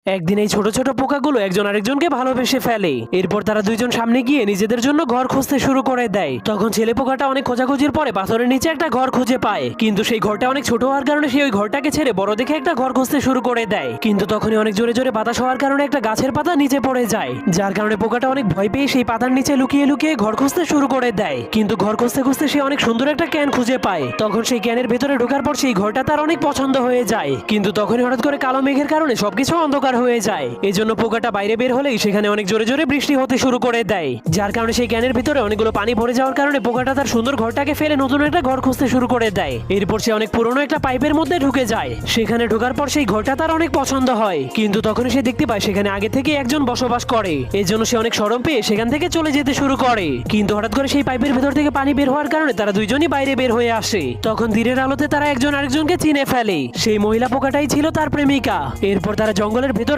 একদিন এই ছোট ছোট পোকাগুলো একজন আরেকজনকে ভালোবেসে ফেলে। এরপর তারা দুইজন সামনে গিয়ে নিজেদের জন্য ঘর খুঁজতে শুরু করে দেয়। তখন ছেলে পোকাটা অনেক খোঁজাখুঁজির পরে পাথরের নিচে একটা ঘর খুঁজে পায়, কিন্তু সেই ঘরটা অনেক ছোট হওয়ার কারণে সে ওই ঘরটাকে ছেড়ে বড় দেখে একটা ঘর খুঁজতে শুরু করে দেয়। কিন্তু তখনই অনেক জোরে জোরে বাতাস হওয়ার কারণে একটা গাছের পাতা নিচে পড়ে যায়, যার কারণে পোকাটা অনেক ভয় পেয়ে সেই পাতার নিচে লুকিয়ে লুকিয়ে ঘর খুঁজতে শুরু করে দেয়। কিন্তু ঘর খুঁজতে খুঁজতে সে অনেক সুন্দর একটা ক্যান খুঁজে পায়। তখন সেই ক্যানের ভেতরে ঢোকার পর সেই ঘরটা তার অনেক পছন্দ হয়ে যায়। কিন্তু তখনই হঠাৎ করে কালো মেঘের কারণে সবকিছু অন্ধকার হয়ে যায়। এজন্য পোকাটা বাইরে বের হলেই সেখানে অনেক জোরে জোরে বৃষ্টি হতে শুরু করে দেয়, যার কারণে সেই ক্যানের ভিতরে অনেকগুলো পানি ভরে যাওয়ার কারণে পোকাটা তার সুন্দর ঘরটাকে ফেলে নতুন একটা ঘর খুঁজতে শুরু করে দেয়। এরপর সে অনেক পুরনো একটা পাইপের মধ্যে ঢুকে যায়। সেখানে ঢোকার পর সেই ঘরটা তার অনেক পছন্দ হয়, কিন্তু তখনই সে দেখতে পায় সেখানে আগে থেকে একজন বসবাস করে। এই জন্য সে অনেক শরম পেয়ে সেখান থেকে চলে যেতে শুরু করে। কিন্তু হঠাৎ করে সেই পাইপের ভেতর থেকে পানি বের হওয়ার কারণে তারা দুইজনই বাইরে বের হয়ে আসে। তখন দিনের আলোতে তারা একজন আরেকজনকে চিনে ফেলে। সেই মহিলা পোকাটাই ছিল তার প্রেমিকা। এরপর তারা জঙ্গলের